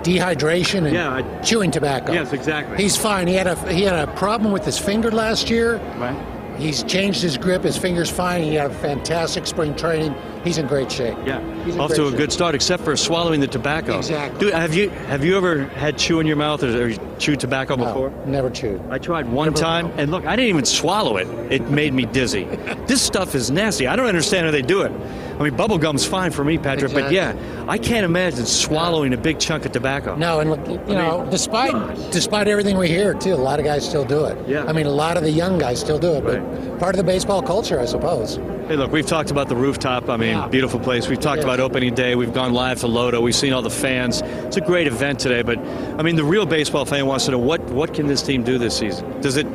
dehydration and chewing tobacco. Yes, exactly. He's fine. He had a problem with his finger last year. Right. He's changed his grip. His finger's fine. He had a fantastic spring training. He's in great shape. Yeah, off to a good start, except for swallowing the tobacco. Exactly. Dude, have you ever had chew in your mouth or chewed tobacco before? Never chewed. I tried one time, and look, I didn't even swallow it. It made me dizzy. This stuff is nasty. I don't understand how they do it. I mean, bubble gum's fine for me, Patrick, but yeah, I can't imagine swallowing a big chunk of tobacco. No, and look, you know, despite everything we hear, too, a lot of guys still do it. Yeah. I mean, a lot of the young guys still do it, but part of the baseball culture, I suppose. Hey, look, we've talked about the rooftop. I mean, beautiful place. We've talked about opening day. We've gone live to Lodo. We've seen all the fans. It's a great event today, but, I mean, the real baseball fan wants to know, what can this team do this season? Does it...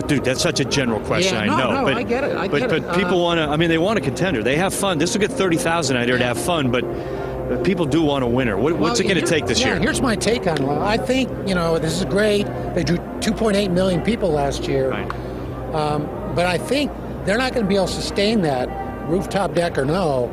dude, that's such a general question. I know. But I get it. But people want to. I mean, they want a contender. They have fun. This will get 30,000 out here to have fun, but people do want a winner. What's it going to take this year? Here's my take on it. I think this is great. They drew 2.8 million people last year, but I think they're not going to be able to sustain that, rooftop deck or no,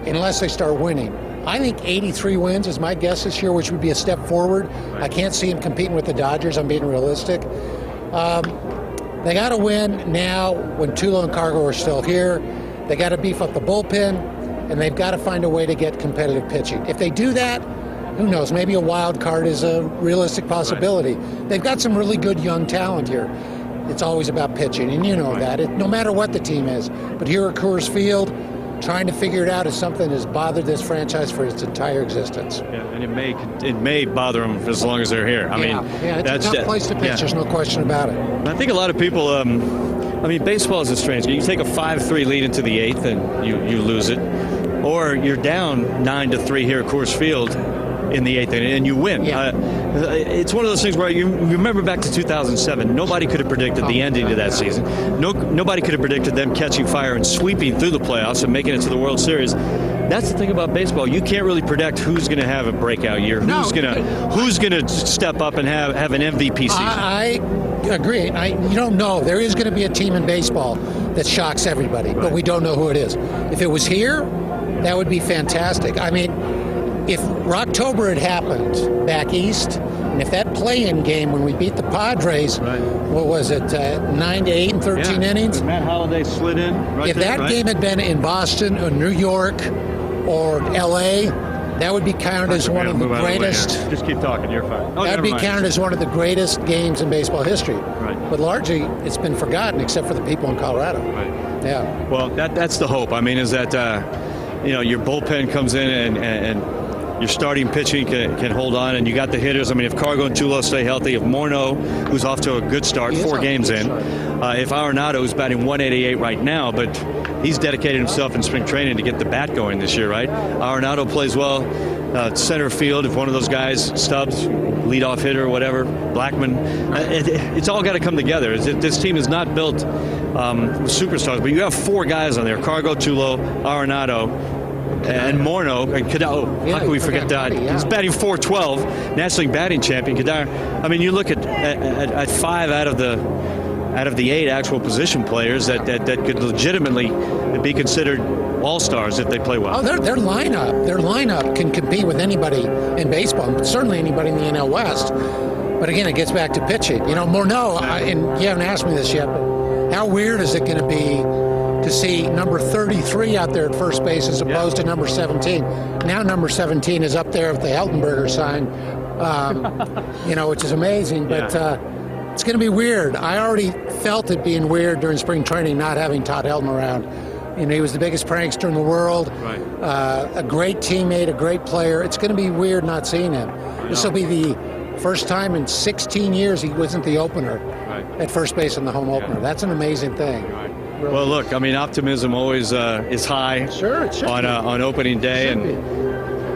unless they start winning. I think 83 wins is my guess this year, which would be a step forward. I can't see them competing with the Dodgers. I'm being realistic. They got to win now when Tulo and Cargo are still here. They got to beef up the bullpen, and they've got to find a way to get competitive pitching. If they do that, who knows? Maybe a wild card is a realistic possibility. They've got some really good young talent here. It's always about pitching, and you know that. No matter what the team is. But here at Coors Field, trying to figure it out is something that's bothered this franchise for its entire existence. Yeah, and it may bother them as long as they're here. I mean, it's a tough place to pitch. There's no question about it. I think a lot of people. Baseball is a strange game. You take a 5-3 lead into the 8th and you lose it, or you're down 9-3 here at Coors Field in the 8th inning and you win. It's one of those things where you remember back to 2007. Nobody could have predicted the ending to that season. Nobody could have predicted them catching fire and sweeping through the playoffs and making it to the World Series. That's the thing about baseball. You can't really predict who's going to have a breakout year. Who's going to step up and have an MVP season. I agree. You don't know. There is going to be a team in baseball that shocks everybody, but we don't know who it is. If it was here, that would be fantastic. I mean, if Rocktober had happened back east, and if that play-in game when we beat the Padres, what was it, 9-8 and 13 innings? Matt Holliday slid in. If that game had been in Boston or New York or L.A., that would be counted as one of the greatest. Just keep talking. You're fine. That would be counted as one of the greatest games in baseball history. Right. But largely, it's been forgotten, except for the people in Colorado. Right. Yeah. Well, that's the hope. I mean, is that your bullpen comes in and your starting pitching can hold on, and you got the hitters. I mean, if Cargo and Tulo stay healthy, if Morneau, who's off to a good start, 4 games in, if Arenado, who's batting 188 right now, but he's dedicated himself in spring training to get the bat going this year, right? Arenado plays well. Center field, if one of those guys, Stubbs, leadoff hitter, whatever, Blackman, it's all got to come together. This team is not built with superstars, but you have 4 guys on there: Cargo, Tulo, Arenado, and Morneau, and Kadar. How can we forget that? He's batting .412, National League batting champion. Kadar. I mean, you look at 5 out of the 8 actual position players that could legitimately be considered all-stars if they play well. Oh, their lineup can compete with anybody in baseball, certainly anybody in the NL West. But again, it gets back to pitching. You know, Morneau, and you haven't asked me this yet, but how weird is it going to be to see number 33 out there at first base as opposed to number 17? Now number 17 is up there with the Heltenberger sign, which is amazing. But it's going to be weird. I already felt it being weird during spring training, not having Todd Helton around. You know, he was the biggest prankster in the world, a great teammate, a great player. It's going to be weird not seeing him. This will be the first time in 16 years he wasn't the opener at first base in the home opener. That's an amazing thing. Really. Well, look, I mean, optimism always is high on opening day, and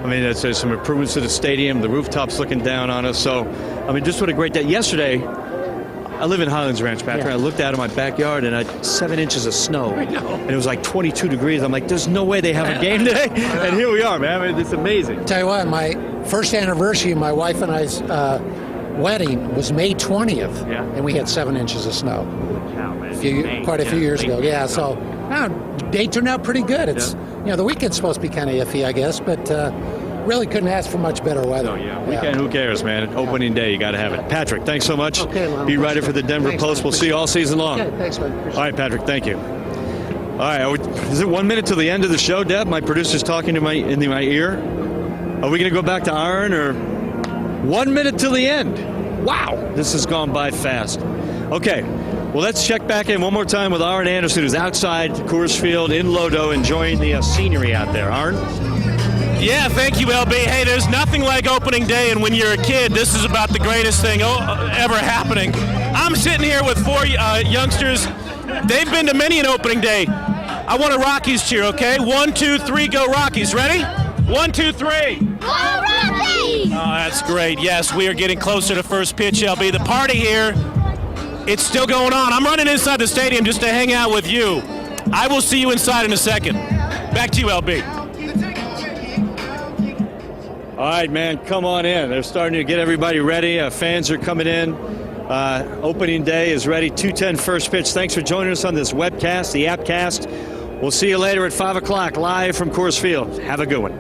I mean, there's some improvements to the stadium. The rooftops looking down on us. So, I mean, just what a great day. Yesterday, I live in Highlands Ranch, Patrick. I looked out of my backyard and I had 7 inches of snow. And it was like 22 degrees. I'm like, there's no way they have a game today. And here we are, man. I mean, it's amazing. Tell you what, my first anniversary of my wife and I's wedding was May 20th. And we had 7 inches of snow. Quite a few years ago. Yeah, so day turned out pretty good. It's the weekend's supposed to be kind of iffy, I guess, but really couldn't ask for much better weather. Weekend, who cares, man? Opening day, you got to have it. Patrick, thanks so much. Be writer for the Denver Post. We'll see you all season long. Okay, thanks, man. All right, Patrick, thank you. All right, is it 1 minute to the end of the show, Deb? My producer's talking to my ear. Are we going to go back to iron, or 1 minute till the end? Wow, this has gone by fast. Okay, well, let's check back in one more time with Aaron Anderson, who's outside Coors Field in Lodo enjoying the scenery out there. Aaron? Yeah, thank you, LB. Hey, there's nothing like opening day, and when you're a kid, this is about the greatest thing ever happening. I'm sitting here with 4 youngsters. They've been to many an opening day. I want a Rockies cheer, okay? 1, 2, 3, go Rockies. Ready? 1, 2, 3. Go Rockies! Oh, that's great. Yes, we are getting closer to first pitch, LB. The party here, it's still going on. I'm running inside the stadium just to hang out with you. I will see you inside in a second. Back to you, LB. All right, man, come on in. They're starting to get everybody ready. Fans are coming in. Opening day is ready. 2:10 first pitch. Thanks for joining us on this webcast, the Appcast. We'll see you later at 5 o'clock live from Coors Field. Have a good one.